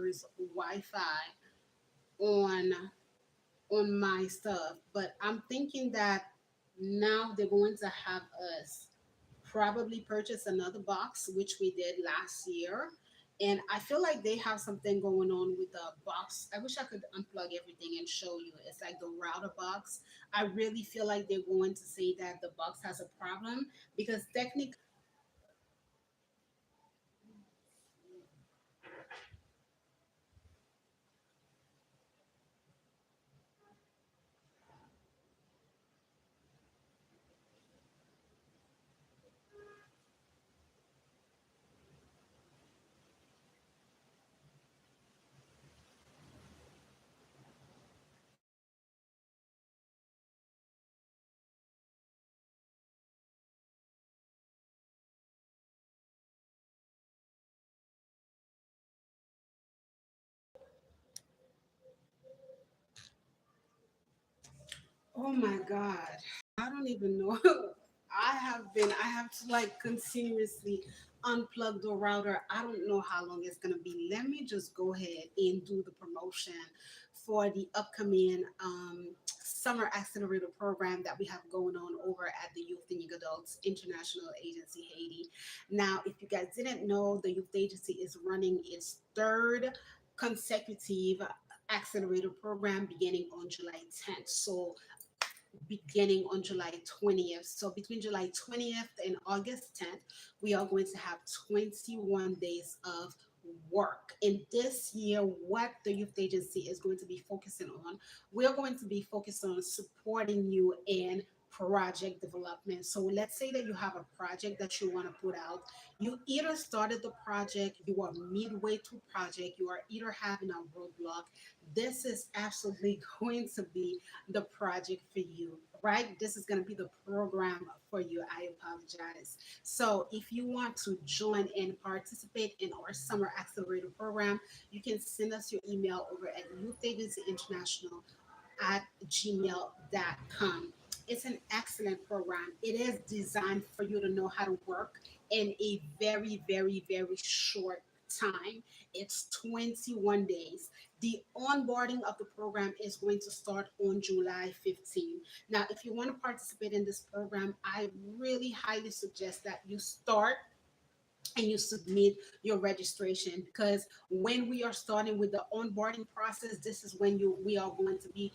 there's Wi-Fi on my stuff, but I'm thinking that now they're going to have us probably purchase another box, which we did last year. And I feel like they have something going on with the box. I wish I could unplug everything and show you. It's like the router box. I really feel like they're going to say that the box has a problem because technically. Oh my God. I don't even know. I have to like continuously unplug the router. I don't know how long it's going to be. Let me just go ahead and do the promotion for the upcoming summer accelerator program that we have going on over at the Youth and Young Adults International Agency Haiti. Now, if you guys didn't know, the youth agency is running its third consecutive accelerator program beginning on July 10th. So beginning on July 20th. So between July 20th and August 10th, we are going to have 21 days of work. And this year, what the youth agency is going to be focusing on, we're going to be focused on supporting you in project development. So let's say that you have a project that you want to put out. You either started the project, you are midway to project, you are either having a roadblock. This is absolutely going to be the project for you, right? This is going to be the program for you. I apologize. So, if you want to join and participate in our summer accelerator program, you can send us your email over at youthagencyinternational@gmail.com. It's an excellent program. It is designed for you to know how to work in a very, very, very short time. It's 21 days. The onboarding of the program is going to start on July 15th. Now, if you want to participate in this program, I really highly suggest that you start and you submit your registration, because when we are starting with the onboarding process, this is when we are going to be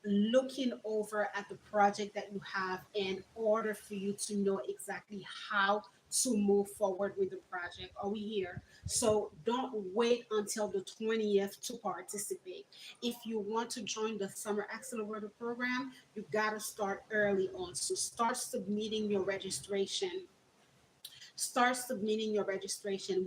looking over at the project that you have in order for you to know exactly how to move forward with the project. Are we here? So don't wait until the 20th to participate. If you want to join the Summer Accelerator program, you got to start early on. So start submitting your registration.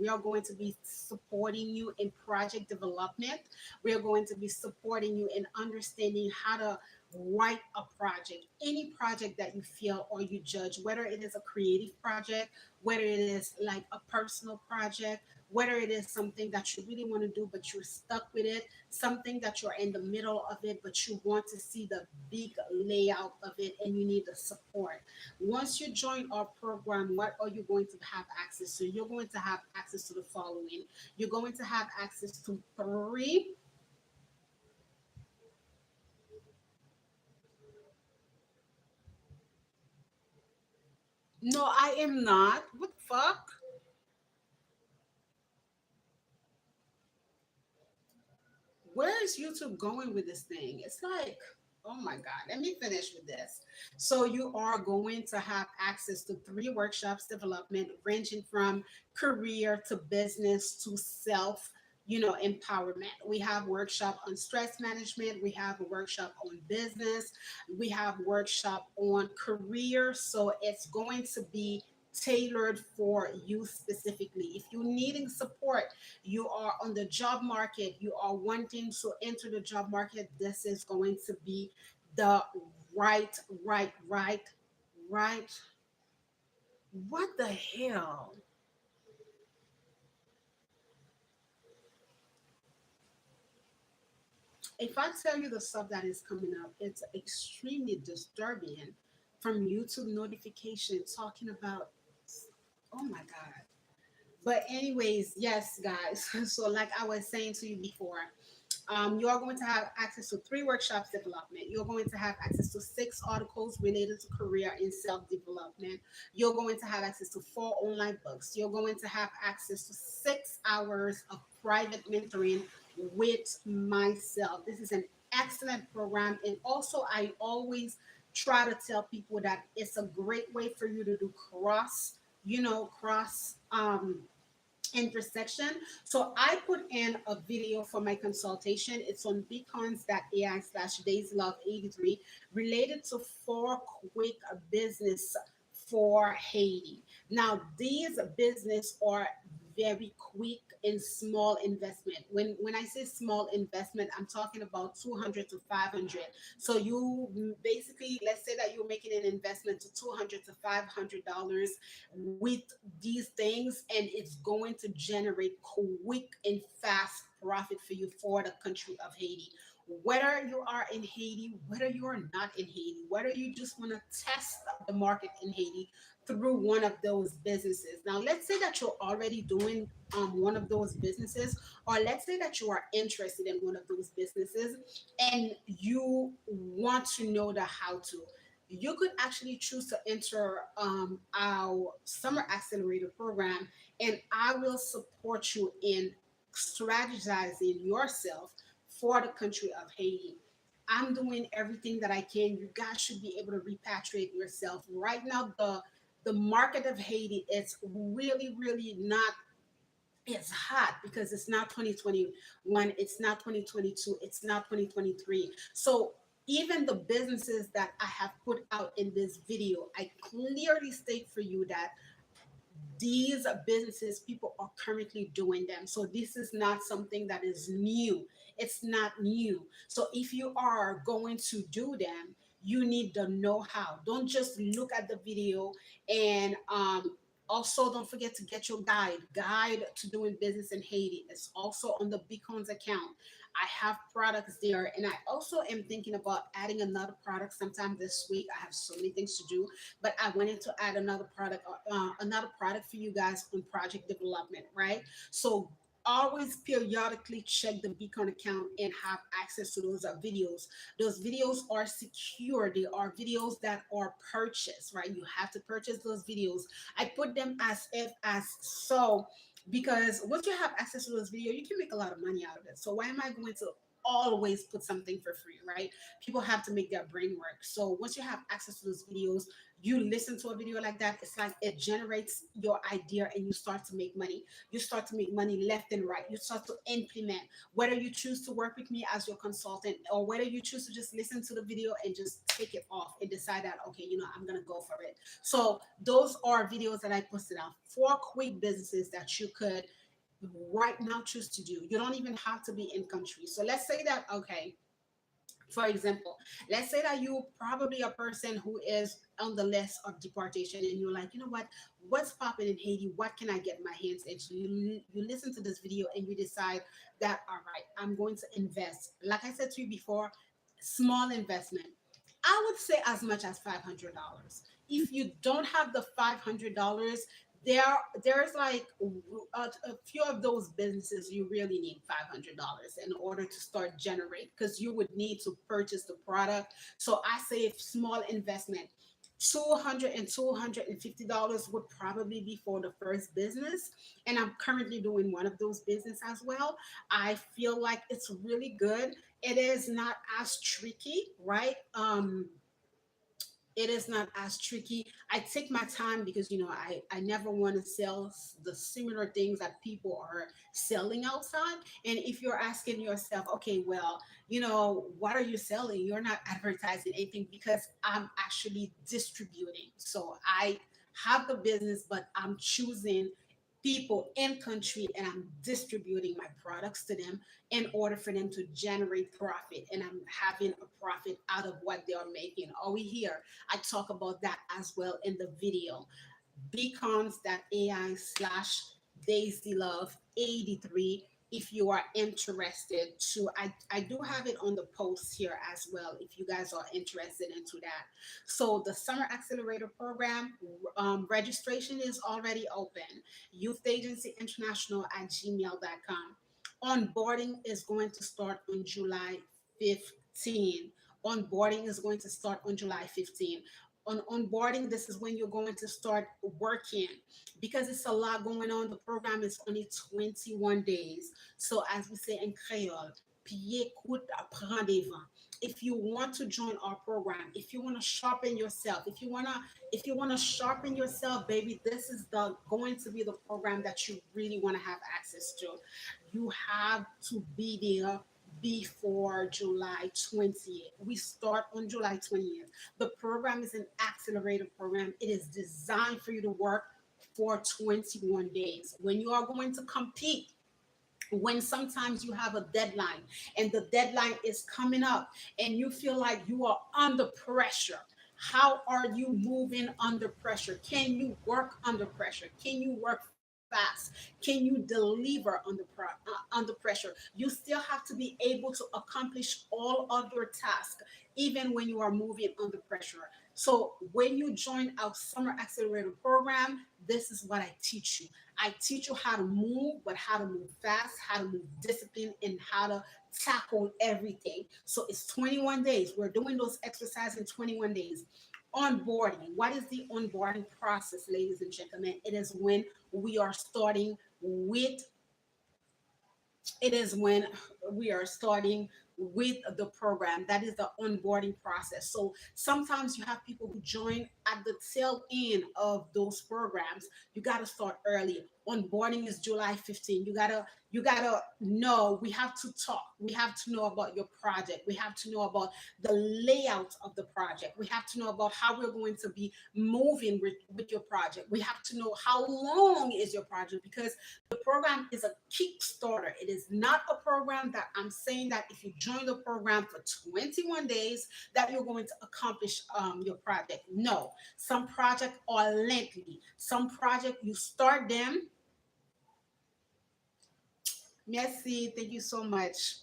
We are going to be supporting you in project development. We are going to be supporting you in understanding how to write a project, any project that you feel or you judge, whether it is a creative project, whether it is like a personal project, whether it is something that you really want to do but you're stuck with it, something that you're in the middle of it but you want to see the big layout of it and you need the support. Once you join our program, what are you going to have access to? You're going to have access to the following. You're going to have access to three. No, I am not. What the fuck? Where is YouTube going with this thing? It's like, oh my God, let me finish with this. So, you are going to have access to three workshops development ranging from career to business to self. Empowerment. We have workshop on stress management. We have a workshop on business. We have workshop on career. So it's going to be tailored for you specifically. If you're needing support, you are on the job market, you are wanting to enter the job market, this is going to be the right, right, right, right. What the hell? If I tell you the stuff that is coming up, it's extremely disturbing from YouTube notification talking about, oh my God. But anyways, yes, guys. So like I was saying to you before, you are going to have access to 3 workshops development. You're going to have access to 6 articles related to career and self-development. You're going to have access to 4 online books. You're going to have access to 6 hours of private mentoring with myself. This is an excellent program. And also, I always try to tell people that it's a great way for you to do cross intersection. So I put in a video for my consultation. It's on beacons.ai/daisylove83 related to 4 quick business for Haiti. Now, these business are very quick and small investment. When I say small investment, I'm talking about 200 to 500. So you basically, let's say that you're making an investment to 200 to $500 with these things, and it's going to generate quick and fast profit for you for the country of Haiti. Whether you are in Haiti, whether you are not in Haiti, whether you just want to test the market in Haiti through one of those businesses. Now, let's say that you're already doing one of those businesses, or let's say that you are interested in one of those businesses and you want to know the how to. You could actually choose to enter our Summer Accelerator program, and I will support you in strategizing yourself for the country of Haiti. I'm doing everything that I can. You guys should be able to repatriate yourself. Right now, the market of Haiti is really, really not, it's hot because it's not 2021, it's not 2022, it's not 2023. So even the businesses that I have put out in this video, I clearly state for you that these businesses, people are currently doing them. So this is not something that is new. It's not new. So if you are going to do them, you need the know-how. Don't just look at the video. And also don't forget to get your guide to doing business in Haiti. It's also on the Beacons account. I have products there, and I also am thinking about adding another product sometime this week. I have so many things to do, but I wanted to add another product for you guys on project development, right? So always periodically check the Beacon account and have access to those videos. Those videos are secure. They are videos that are purchased, right? You have to purchase those videos. I put them as if as so, because once you have access to those videos, you can make a lot of money out of it. So why am I going to always put something for free, right? People have to make their brain work. So once you have access to those videos, you listen to a video like that, it's like it generates your idea and you start to make money. You start to make money left and right. You start to implement, whether you choose to work with me as your consultant or whether you choose to just listen to the video and just take it off and decide that, okay, I'm going to go for it. So those are videos that I posted out, 4 quick businesses that you could right now choose to do. You don't even have to be in country. So let's say that, okay, for example, let's say that you probably a person who is on the list of deportation and you're like, what's popping in Haiti? What can I get my hands into? You listen to this video and you decide that, all right, I'm going to invest. Like I said to you before, small investment. I would say as much as $500. If you don't have the $500, there there's like a few of those businesses you really need $500 in order to start generate, because you would need to purchase the product. So I say if small investment, 200 and $250 would probably be for the first business, and I'm currently doing one of those business as well. I feel like it's really good. It is not as tricky, right? It is not as tricky. I take my time because I never want to sell the similar things that people are selling outside. And if you're asking yourself, okay, well, what are you selling? You're not advertising anything because I'm actually distributing. So I have the business, but I'm choosing people in country and I'm distributing my products to them in order for them to generate profit, and I'm having a profit out of what they are making. Are we here? I talk about that as well in the video. Beacons.ai/daisylove83 if you are interested to, I do have it on the post here as well if you guys are interested into that. So the Summer Accelerator program, registration is already open. Youth Agency International at gmail.com. Onboarding is going to start on July 15. Onboarding is going to start on July 15. On onboarding, this is when you're going to start working because it's a lot going on. The program is only 21 days. So, as we say in Creole, pied, coute, prend des vents. If you want to join our program, if you want to sharpen yourself, if you want to sharpen yourself, baby, this is the going to be the program that you really want to have access to. You have to be there before July 20th. We start on July 20th. The program is an accelerator program. It is designed for you to work for 21 days. When you are going to compete, when sometimes you have a deadline and the deadline is coming up and you feel like you are under pressure, how are you moving under pressure? Can you work under pressure? Can you work fast? Can you deliver under pressure? You still have to be able to accomplish all of your tasks even when you are moving under pressure. So when you join our Summer Accelerator program, this is what I teach you. I teach you how to move, but how to move fast, how to move discipline, and how to tackle everything. So it's 21 days. We're doing those exercises in 21 days. Onboarding. What is the onboarding process, ladies and gentlemen? It is when we are starting with it is when we are starting with the program. That is the onboarding process. So sometimes you have people who join at the tail end of those programs. You got to start early. Onboarding is July 15. You gotta know. We have to talk. We have to know about your project. We have to know about the layout of the project. We have to know about how we're going to be moving with your project. We have to know how long is your project because the program is a Kickstarter. It is not a program that I'm saying that if you join the program for 21 days that you're going to accomplish your project. No, some projects are lengthy. Some project you start them. Merci, thank you so much.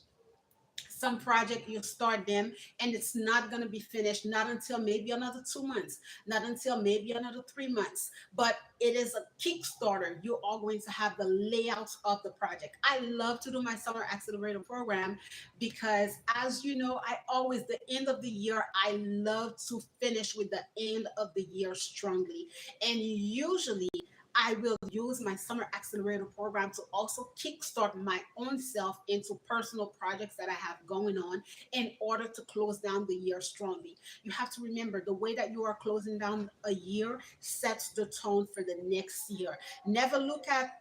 Some project you start them and it's not going to be finished not until maybe another 2 months, not until maybe another 3 months, but it is a Kickstarter. You are going to have the layouts of the project. I love to do my Summer Accelerator program because, as you know, I always the end of the year I love to finish with the end of the year strongly. And usually I will use my Summer Accelerator program to also kickstart my own self into personal projects that I have going on in order to close down the year strongly. You have to remember the way that you are closing down a year sets the tone for the next year. Never look at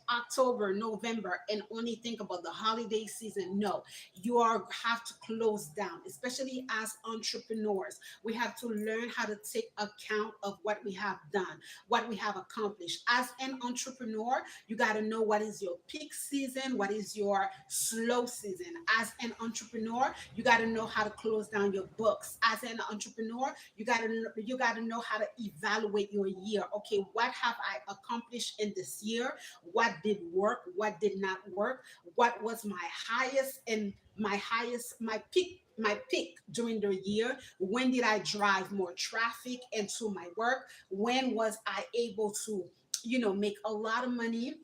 October, November, and only think about the holiday season. No, you are have to close down, especially as entrepreneurs. We have to learn how to take account of what we have done, what we have accomplished. As an entrepreneur, you got to know what is your peak season, what is your slow season. As an entrepreneur, you got to know how to close down your books. As an entrepreneur, you got to know how to evaluate your year. Okay, what have I accomplished in this year? What did work? What did not work? What was my highest and my peak during the year? When did I drive more traffic into my work? When was I able to make a lot of money?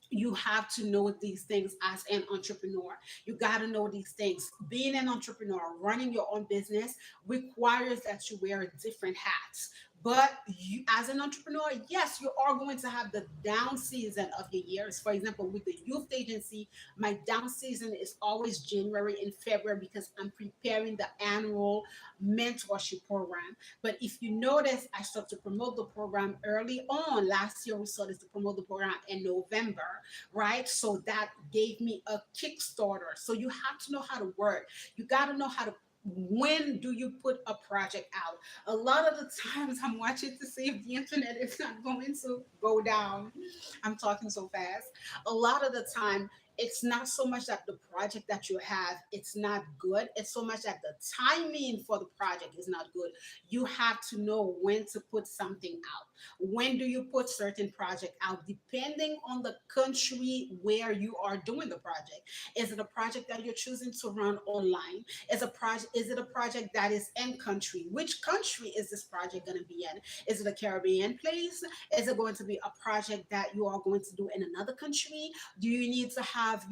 You have to know these things as an entrepreneur. You got to know these things. Being an entrepreneur, running your own business requires that you wear different hats. But you, as an entrepreneur, yes, you are going to have the down season of your years. For example, with the youth agency, my down season is always January and February because I'm preparing the annual mentorship program. But if you notice, I started to promote the program early on. Last year, we started to promote the program in November, right? So that gave me a Kickstarter. So you have to know how to work. You got to know how to when do you put a project out? A lot of the times I'm watching to see if the internet is not going to go down. I'm talking so fast. A lot of the time it's not so much that the project that you have it's not good, it's so much that the timing for the project is not good. You have to know when to put something out. When do you put certain project out? Depending on the country where you are doing the project. Is it a project that you're choosing to run online? Is it a project that is in country? Which country is this project going to be in? Is it a Caribbean place? Is it going to be a project that you are going to do in another country? Do you need to have,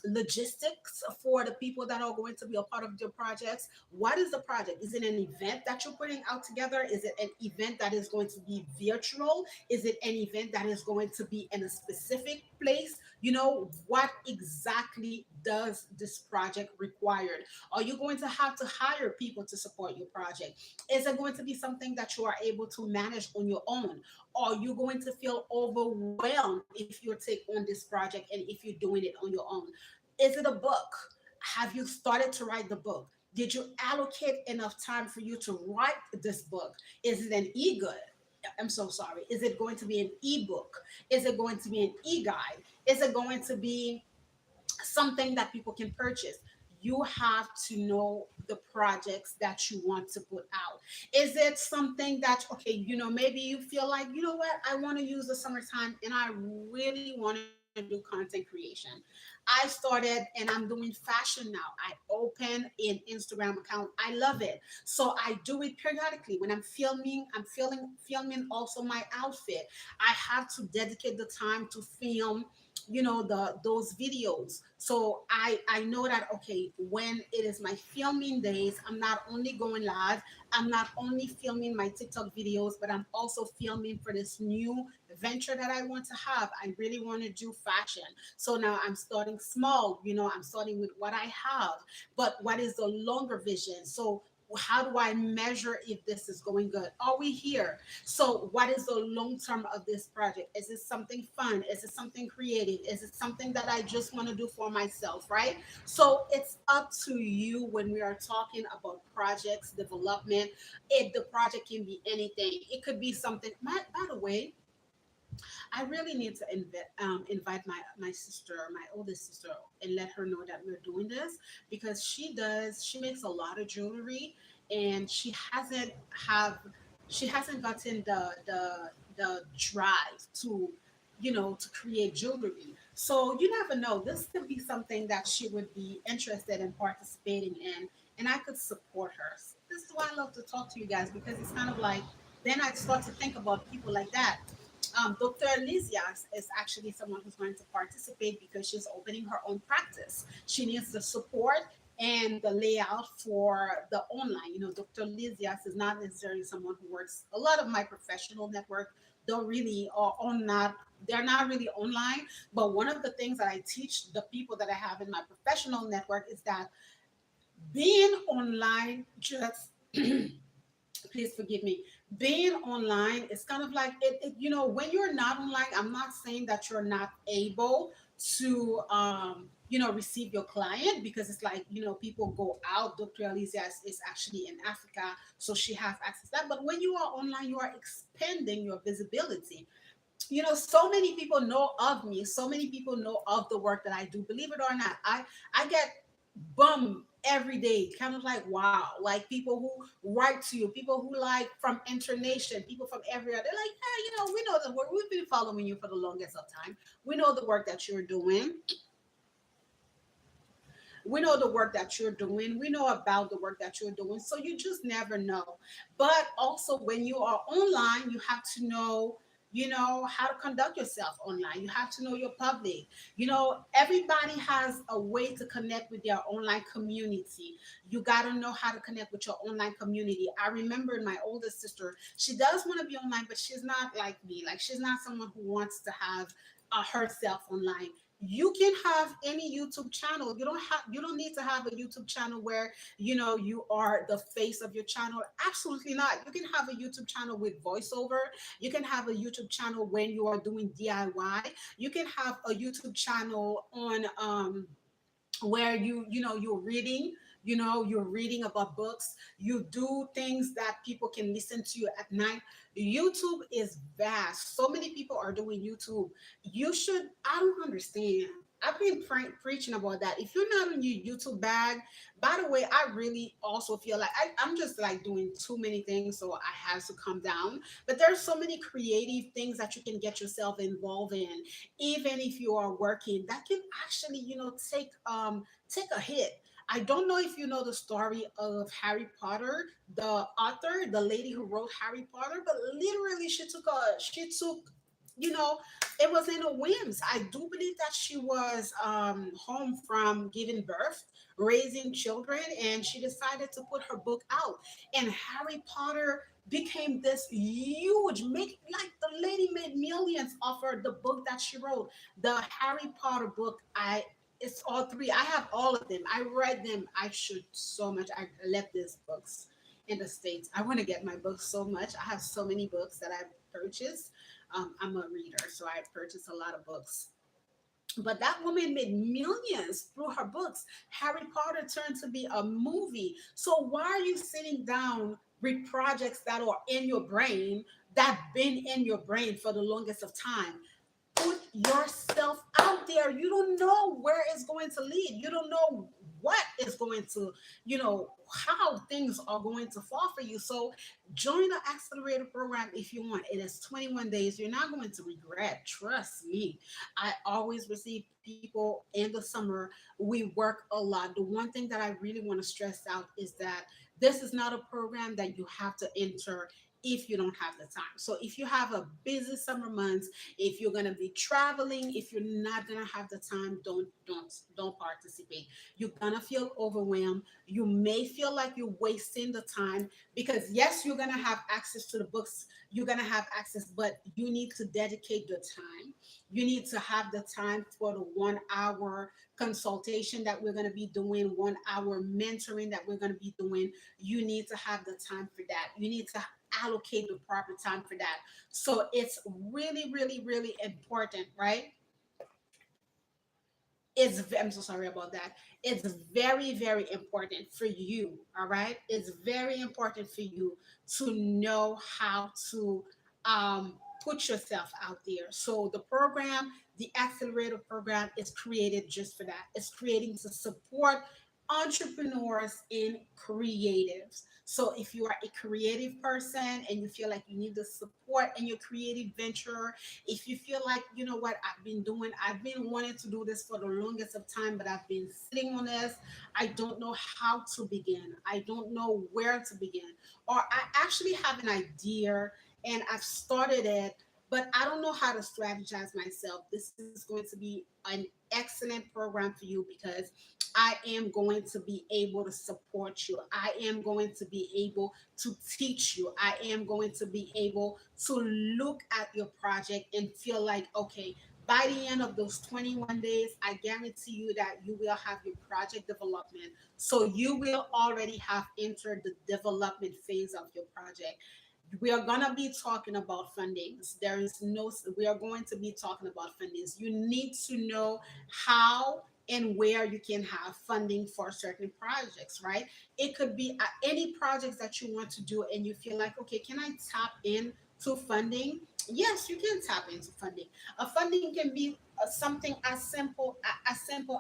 logistics for the people that are going to be a part of your projects? What is the project? Is it an event that you're putting out together? Is it an event that is going to be virtual? Is it an event that is going to be in a specific place? What exactly does this project require? Are you going to have to hire people to support your project? Is it going to be something that you are able to manage on your own? Are you going to feel overwhelmed if you take on this project and if you're doing it on your own? Is it a book? Have you started to write the book? Did you allocate enough time for you to write this book? Is it an e-good? I'm so sorry. Is it going to be an ebook? Is it going to be an e-guide? Is it going to be something that people can purchase? You have to know the projects that you want to put out. Is it something that, okay, maybe you feel like, what, I want to use the summertime and I really want to do content creation. I started and I'm doing fashion now. I open an Instagram account. I love it. So I do it periodically. When I'm filming, filming also my outfit. I have to dedicate the time to film those videos. So I know that, okay, when it is my filming days, I'm not only going live, I'm not only filming my TikTok videos, but I'm also filming for this new venture that I want to have. I really want to do fashion. So now I'm starting small, I'm starting with what I have, but what is the longer vision? So how do I measure if this is going good? Are we here? So, what is the long term of this project? Is it something fun? Is it something creative? Is it something that I just want to do for myself, right? So, it's up to you when we are talking about projects development. The project can be anything. It could be something. By the way, I really need to invite my sister, my oldest sister, and let her know that we're doing this, because she makes a lot of jewelry, and have she hasn't gotten the drive to to create jewelry. So you never know. This could be something that she would be interested in participating in, and I could support her. So this is why I love to talk to you guys, because it's kind of like then I start to think about people like that. Dr. Alicia is actually someone who's going to participate because she's opening her own practice. She needs the support and the layout for the online. Dr. Alicia is not necessarily someone who works. A lot of my professional network don't really or on not they're not really online. But one of the things that I teach the people that I have in my professional network is that being online just please forgive me, being online is kind of like when you're not online, I'm not saying that you're not able to receive your client, because it's like people go out. Dr. Alicia is actually in Africa, so she has access to that. But when you are online, you are expanding your visibility. So many people know of me, so many people know of the work that I do. Believe it or not, I get bum every day, kind of like, wow, like people who write to you, people who like from internation, people from everywhere. They're like, yeah, we know the work, we've been following you for the longest of time, we know the work that you're doing, we know the work that you're doing, we know about the work that you're doing. So you just never know. But also, when you are online, you have to know how to conduct yourself online. You have to know your public. Everybody has a way to connect with their online community. You got to know how to connect with your online community. I remember my oldest sister, she does want to be online, but she's not like me. Like, she's not someone who wants to have herself online. You can have any YouTube channel. You don't need to have a YouTube channel where you are the face of your channel. Absolutely not. You can have a YouTube channel with voiceover. You can have a YouTube channel when you are doing DIY. You can have a YouTube channel on where you're reading about books. You do things that people can listen to you at night. YouTube is vast. So many people are doing YouTube. You should I don't understand. I've been preaching about that. If you're not on your YouTube bag, by the way, I really also feel like I'm just like doing too many things, so I have to come down. But there's so many creative things that you can get yourself involved in, even if you are working. That can actually, take a hit. I don't know if you know the story of Harry Potter, the author, the lady who wrote Harry Potter, but literally she took you know it was in a whims. I do believe that she was home from giving birth, raising children, and she decided to put her book out. And Harry Potter became this huge, make like the lady made millions off her the book that she wrote. The Harry Potter book, I it's all three. I have all of them. I read them. I should so much. I left these books in the States. I want to get my books so much. I have so many books that I've purchased. I'm a reader, so I purchased a lot of books. But that woman made millions through her books. Harry Potter turned to be a movie. So why are you sitting down with projects that are in your brain, that been in your brain for the longest of time? Put yourself out there. You don't know where it's going to lead. You don't know what is going to, how things are going to fall for you. So join the Accelerator program if you want. It is 21 days. You're not going to regret. Trust me. I always receive people in the summer. We work a lot. The one thing that I really want to stress out is that this is not a program that you have to enter if you don't have the time. So if you have a busy summer months, if you're gonna be traveling, if you're not gonna have the time, don't participate. You're gonna feel overwhelmed. You may feel like you're wasting the time because yes, you're gonna have access to the books, you're gonna have access, but you need to dedicate the time. You need to have the time for the 1 hour consultation that we're going to be doing, 1 hour mentoring that we're going to be doing. You need to have the time for that. You need to allocate the proper time for that. So it's really, really, really important, right? I'm so sorry about that. It's very, very important for you. All right. It's very important for you to know how to put yourself out there. So the program, the Accelerator program, is created just for that. It's creating to support entrepreneurs and creatives. So if you are a creative person and you feel like you need the support in your creative venture, if you feel like, you know what, I've been wanting to do this for the longest of time, but I've been sitting on this. I don't know how to begin. I don't know where to begin. Or I actually have an idea and I've started it, but I don't know how to strategize myself. This is going to be an excellent program for you because I am going to be able to support you. I am going to be able to teach you. I am going to be able to look at your project and feel like, okay, by the end of those 21 days, I guarantee you that you will have your project development. So you will already have entered the development phase of your project. We are going to be talking about fundings. There is no, we are going to be talking about fundings. You need to know how and where you can have funding for certain projects, right? It could be any projects that you want to do and you feel like, okay, can I tap in to funding? Yes, you can tap into funding. A funding can be something as simple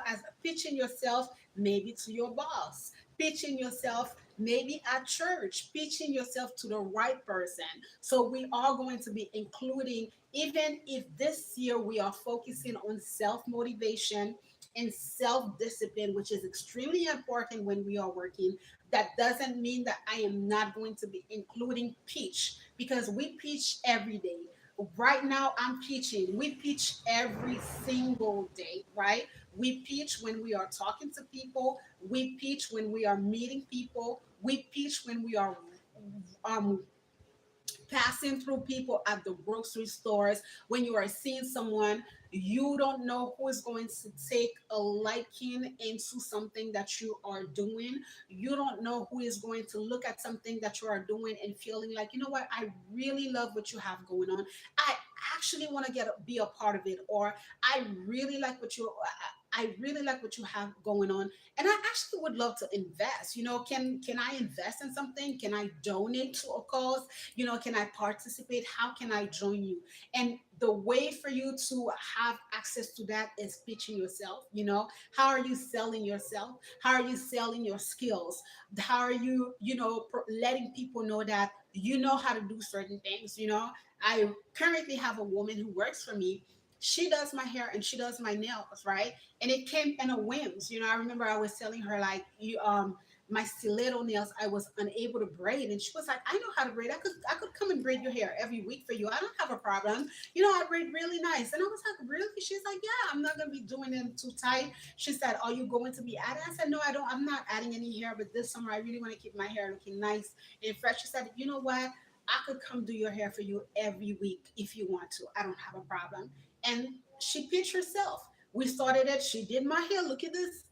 as pitching yourself maybe to your boss, pitching yourself maybe at church, pitching yourself to the right person. So we are going to be including, even if this year we are focusing on self motivation and self discipline, which is extremely important when we are working. That doesn't mean that I am not going to be including pitch because we pitch every day. Right now, I'm pitching. We pitch every single day, right? We pitch when we are talking to people. We pitch when we are meeting people. We pitch when we are um, passing through people at the grocery stores. When you are seeing someone, you don't know who is going to take a liking into something that you are doing. You don't know who is going to look at something that you are doing and feeling like, you know what, I really love what you have going on. I actually want to be a part of it, or I really like what you I really like what you have going on, and I actually would love to invest. Can I invest in something? Can I donate to a cause? Can I participate? How can I join you? And the way for you to have access to that is pitching yourself. How are you selling yourself? How are you selling your skills? How are you, letting people know that you know how to do certain things? I currently have a woman who works for me. She does my hair and she does my nails, right? And it came in a whims. I remember I was telling her, like, my stiletto nails I was unable to braid, and she was like, I know how to braid. I could come and braid your hair every week for you. I don't have a problem. I braid really nice. And I was like, really? She's like, yeah, I'm not gonna be doing them too tight. She said, are you going to be adding? I said, no, I don't. I'm not adding any hair, but this summer I really want to keep my hair looking nice and fresh. She said, you know what? I could come do your hair for you every week if you want to. I don't have a problem. And she pitched herself. We started it. She did my hair. Look at this.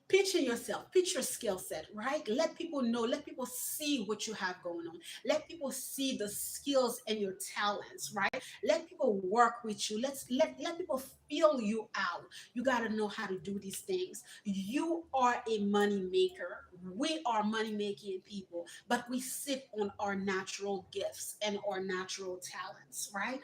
Picture yourself, picture your skill set, right? Let people know, let people see what you have going on. Let people see the skills and your talents, right? Let people work with you. Let people feel you out. You got to know how to do these things. You are a money maker. We are money making people, but we sit on our natural gifts and our natural talents, right?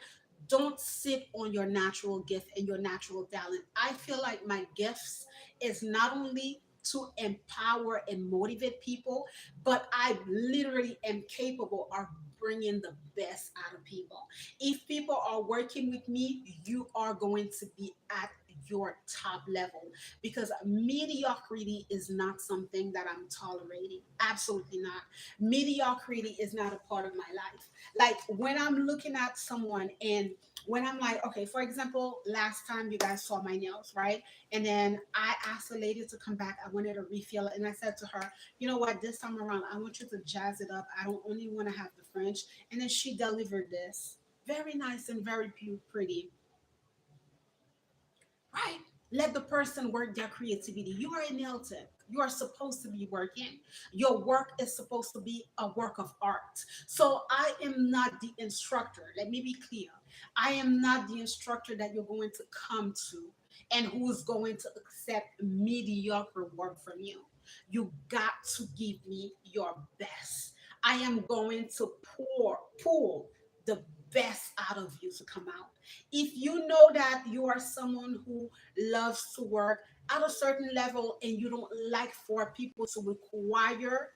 Don't sit on your natural gift and your natural talent. I feel like my gifts is not only to empower and motivate people, but I literally am capable of bringing the best out of people. If people are working with me, you are going to be at your top level, because mediocrity is not something that I'm tolerating. Absolutely not. Mediocrity is not a part of my life. Like when I'm looking at someone and when I'm like, okay, for example, last time you guys saw my nails, right? And then I asked the lady to come back. I wanted a refill. And I said to her, you know what, this time around, I want you to jazz it up. I don't only want to have the French. And then she delivered this. Very nice and very pretty, right? Let the person work their creativity. You are a nail tech. You are supposed to be working. Your work is supposed to be a work of art. So I am not the instructor. Let me be clear. I am not the instructor that you're going to come to and who's going to accept mediocre work from you. You got to give me your best. I am going to pull the best out of you to come out. If you know that you are someone who loves to work at a certain level and you don't like for people to require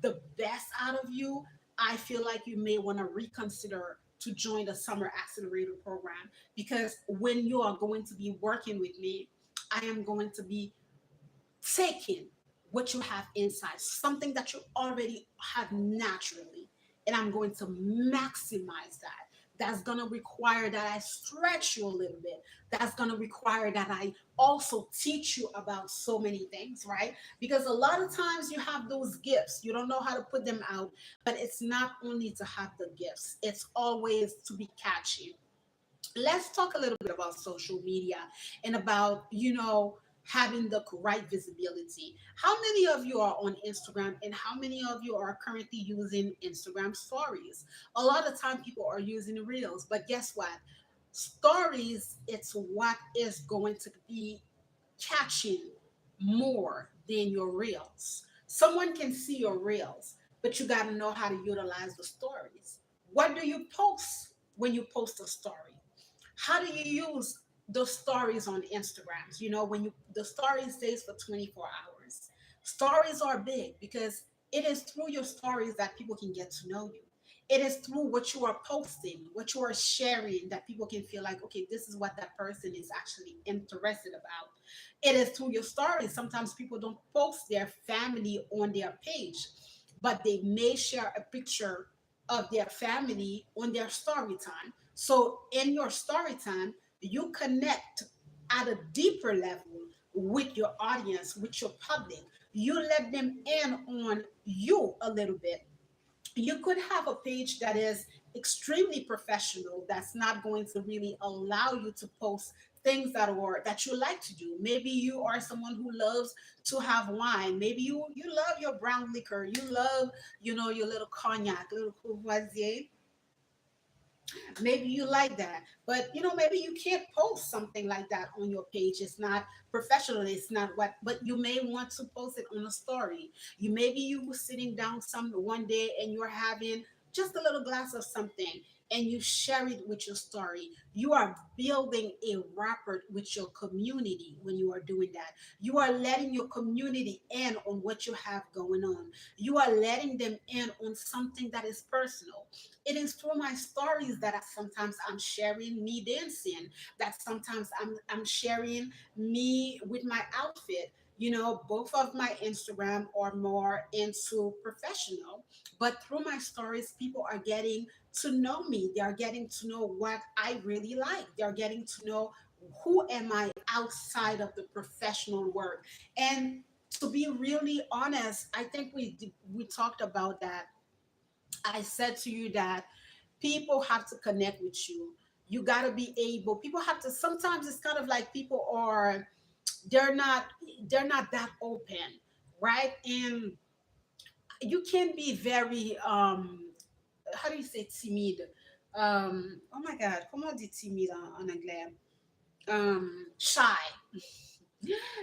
the best out of you, I feel like you may want to reconsider to join the summer accelerator program, because when you are going to be working with me, I am going to be taking what you have inside, something that you already have naturally, and I'm going to maximize that. That's going to require that I stretch you a little bit. That's going to require that I also teach you about so many things, right? Because a lot of times you have those gifts, you don't know how to put them out, but it's not only to have the gifts, it's always to be catchy. Let's talk a little bit about social media and about, having the right visibility. How many of you are on Instagram and how many of you are currently using Instagram stories? A lot of time people are using reels, but guess what? Stories, it's what is going to be catching more than your reels. Someone can see your reels, but you got to know how to utilize the stories. What do you post when you post a story? How do you use those stories on Instagrams? When the story stays for 24 hours. Stories are big because it is through your stories that people can get to know you. It is through what you are posting, what you are sharing, that people can feel like, okay, this is what that person is actually interested about. It is through your stories. Sometimes people don't post their family on their page, but they may share a picture of their family on their story time. So in your story time, you connect at a deeper level with your audience, with your public. You let them in on you a little bit. You could have a page that is extremely professional, that's not going to really allow you to post things that you like to do. Maybe you are someone who loves to have wine. Maybe you love your brown liquor. You love, your little cognac, little courvoisier. Maybe you like that, but maybe you can't post something like that on your page. It's not professional, it's not what, but you may want to post it on a story. Maybe you were sitting down some one day and you're having just a little glass of something, and you share it with your story. You are building a rapport with your community. When you are doing that, you are letting your community in on what you have going on. You are letting them in on something that is personal. It is through my stories that sometimes I'm sharing me dancing, that sometimes I'm sharing me with my outfit. Both of my Instagram are more into professional, but through my stories, people are getting to know me. They are getting to know what I really like. They are getting to know who am I outside of the professional work. And to be really honest, I think we talked about that. I said to you that people have to connect with you. You got to be able. People have to. Sometimes it's kind of like people are they're not they're not that open, right? And you can be very how do you say timide? Oh my God, comment on dit timide en anglais? Shy.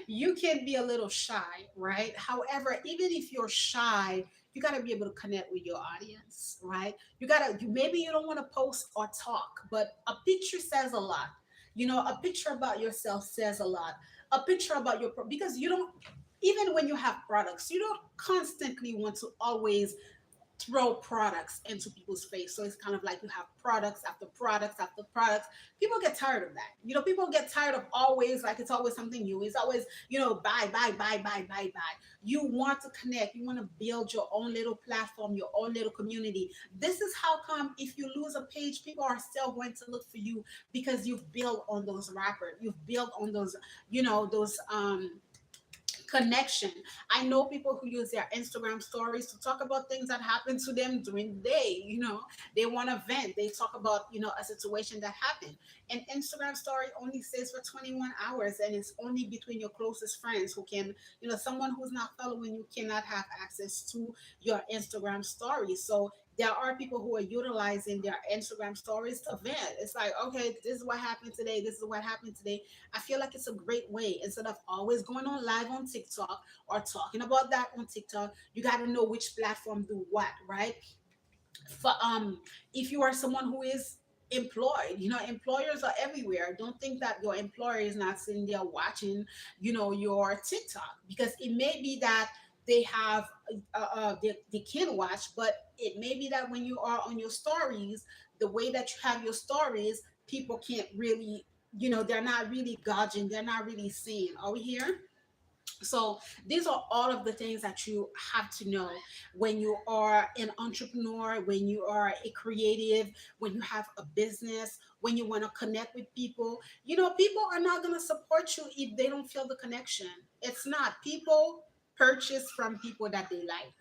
You can be a little shy, right? However, even if you're shy, you got to be able to connect with your audience, right? Maybe you don't want to post or talk, but a picture says a lot. A picture about yourself says a lot. A picture about because you don't, even when you have products, you don't constantly want to always throw products into people's face. So it's kind of like you have products after products after products. People get tired of that. People get tired of always, like, it's always something new. It's always, buy, buy, buy, buy, buy, buy. You want to connect. You want to build your own little platform, your own little community. This is how come if you lose a page, people are still going to look for you because you've built on those rappers. You've built on those, those connection. I know people who use their Instagram stories to talk about things that happen to them during the day. They want to vent. They talk about, a situation that happened. An Instagram story only stays for 21 hours, and it's only between your closest friends who can, someone who's not following you cannot have access to your Instagram story. So there are people who are utilizing their Instagram stories to vent. It's like, okay, this is what happened today. This is what happened today. I feel like it's a great way, instead of always going on live on TikTok or talking about that on TikTok. You got to know which platform do what, right? For if you are someone who is employed, employers are everywhere. Don't think that your employer is not sitting there watching, your TikTok, because it may be that they have they can watch, but it may be that when you are on your stories, the way that you have your stories, people can't really, they're not really gauging, they're not really seeing. Are we here? So these are all of the things that you have to know when you are an entrepreneur, when you are a creative, when you have a business, when you want to connect with people. People are not going to support you if they don't feel the connection. It's not. People purchase from people that they like.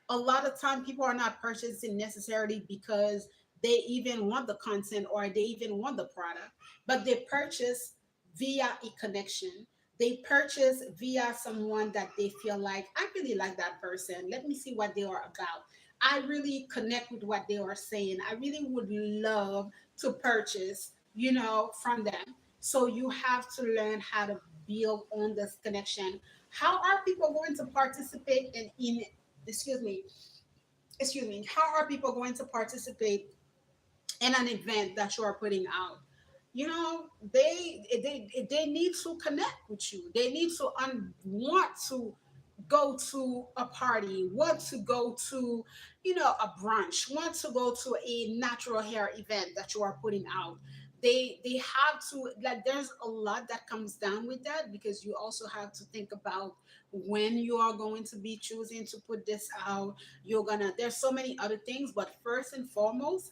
A lot of time people are not purchasing necessarily because they even want the content or they even want the product, but they purchase via a connection. They purchase via someone that they feel like, I really like that person, let me see what they are about, I really connect with what they are saying, I really would love to purchase, from them. So you have to learn how to build on this connection. How are people going to participate in excuse me excuse me, how are people going to participate in an event that you are putting out? They need to connect with you. They need to want to go to a party, want to go to, a brunch, want to go to a natural hair event that you are putting out. They have to, like, there's a lot that comes down with that, because you also have to think about when you are going to be choosing to put this out. There's so many other things, but first and foremost,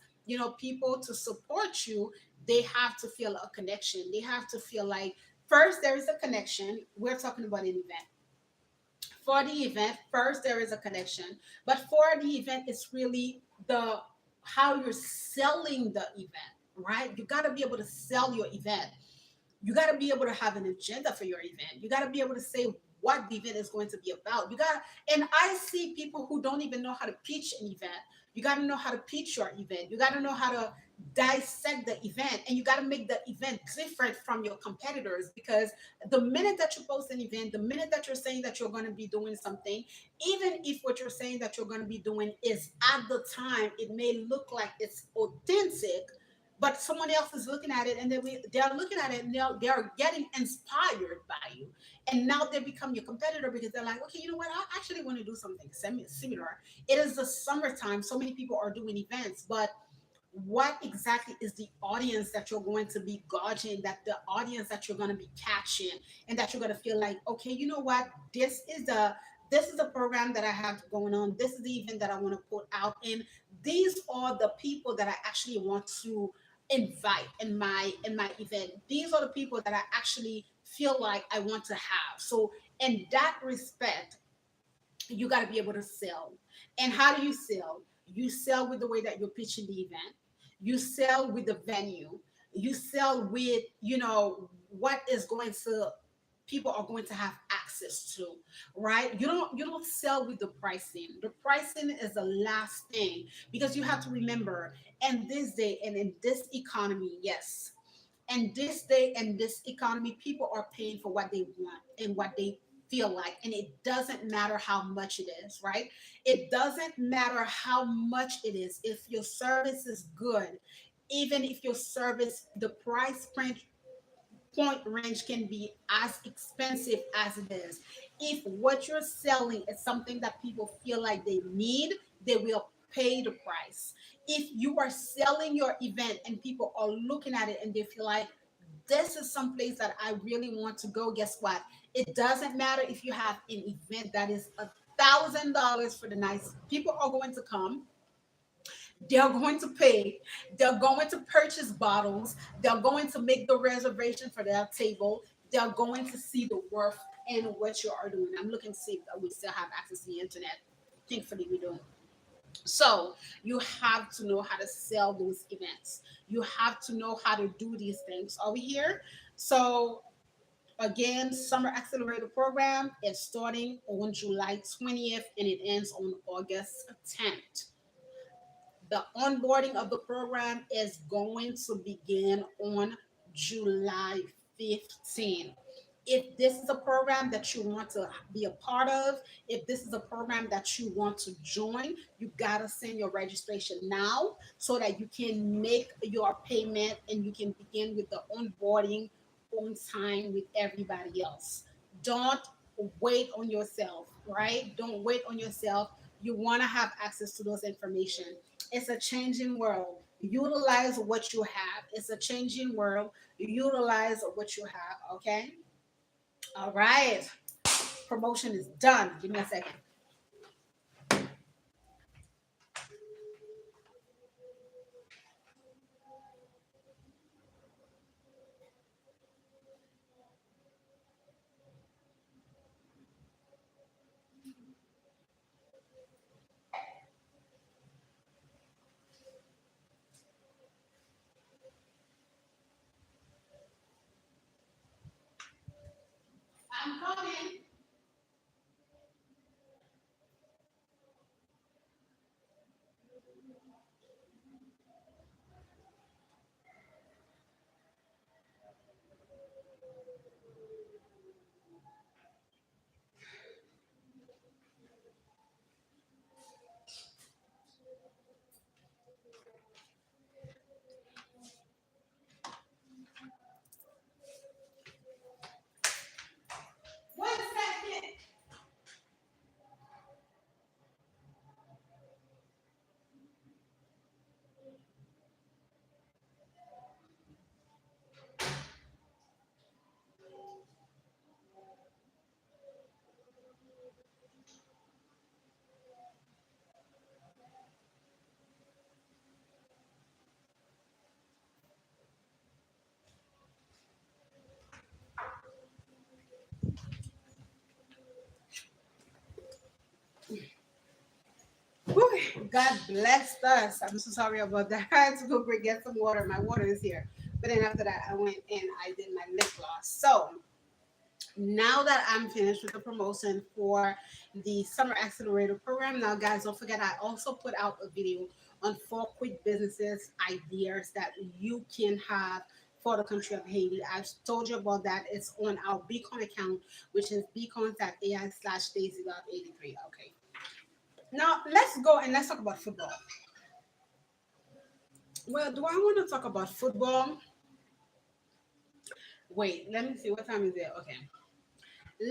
people to support you, they have to feel a connection. They have to feel like, first there is a connection. We're talking about an event. For the event, first there is a connection, but for the event, it's really the how you're selling the event, right? You got to be able to sell your event. You got to be able to have an agenda for your event. You got to be able to say what the event is going to be about. And I see people who don't even know how to pitch an event. You got to know how to pitch your event. You got to know how to dissect the event, and you got to make the event different from your competitors, because the minute that you post an event, the minute that you're saying that you're going to be doing something, even if what you're saying that you're going to be doing is at the time it may look like it's authentic, but someone else is looking at it, and they're looking at it, and they're getting inspired by you, and now they become your competitor because they're like, okay, you know what, I actually want to do something similar. It is the summertime, so many people are doing events, but what exactly is the audience that you're going to be gauging, that the audience that you're going to be catching, and that you're going to feel like, okay, you know what, this is a program that I have going on, this is the event that I want to put out, and these are the people that I actually want to invite in my event. These are the people that I actually feel like I want to have. So in that respect, you got to be able to sell. And how do you sell? You sell with the way that you're pitching the event. You sell with the venue. You sell with, what is going to people are going to have access to, right? You don't sell with the pricing. The pricing is the last thing, because you have to remember, in this day and in this economy, yes, and this day and this economy, people are paying for what they want and what they feel like, and it doesn't matter how much it is, right? It doesn't matter how much it is. If your service is good, even if your service, the price point range can be as expensive as it is, if what you're selling is something that people feel like they need, they will pay the price. If you are selling your event and people are looking at it and they feel like this is some place that I really want to go, guess what? It doesn't matter if you have an event that is $1,000 for the night. People are going to come, they're going to pay, they're going to purchase bottles, they're going to make the reservation for their table, they're going to see the worth in what you are doing. I'm looking to see if we still have access to the internet. Thankfully, we do. So you have to know how to sell those events. You have to know how to do these things. Are we here? So again, Summer Accelerator program is starting on July 20th and it ends on August 10th. The onboarding of the program is going to begin on July 15th. If this is a program that you want to be a part of, if this is a program that you want to join, you got to send your registration now so that you can make your payment and you can begin with the onboarding on time with everybody else. Don't wait on yourself, right? Don't wait on yourself. You want to have access to those information. It's a changing world. Utilize what you have. It's a changing world. Utilize what you have. Okay. All right. Promotion is done. Give me a second. I'm coming. One second. Whew, God blessed us. I'm so sorry about that. I had to go get some water. My water is here. But then after that, I went and I did my lip gloss. So now that I'm finished with the promotion for the Summer Accelerator program, now guys, don't forget I also put out a video on 4 quick businesses ideas that you can have for the country of Haiti. I've told you about that. It's on our Beacon account, which is beacons.ai/Daisylove83. Okay. Now let's go and let's talk about football. Well, do I want to talk about football? Wait, let me see. What time is it? Okay.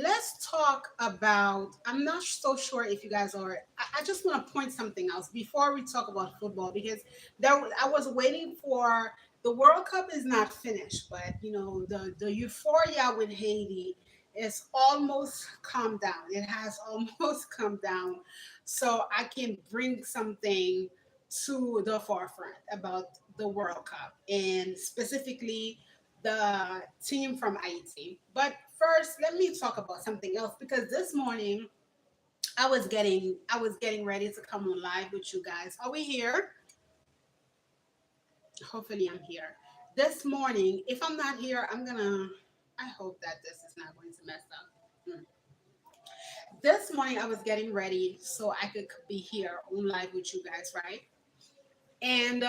Let's talk about. I'm not so sure if you guys are. I just want to point something else before we talk about football because I was waiting for the World Cup is not finished, but the euphoria with Haiti is almost calmed down. It has almost come down, so I can bring something to the forefront about the World Cup and specifically the team from Haiti. But first, let me talk about something else because this morning I was getting ready to come on live with you guys. Are we here? Hopefully I'm here. This morning, if I'm not here, I hope that this is not going to mess up. Hmm. This morning I was getting ready so I could be here on live with you guys, right? And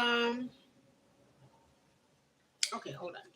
okay, hold on.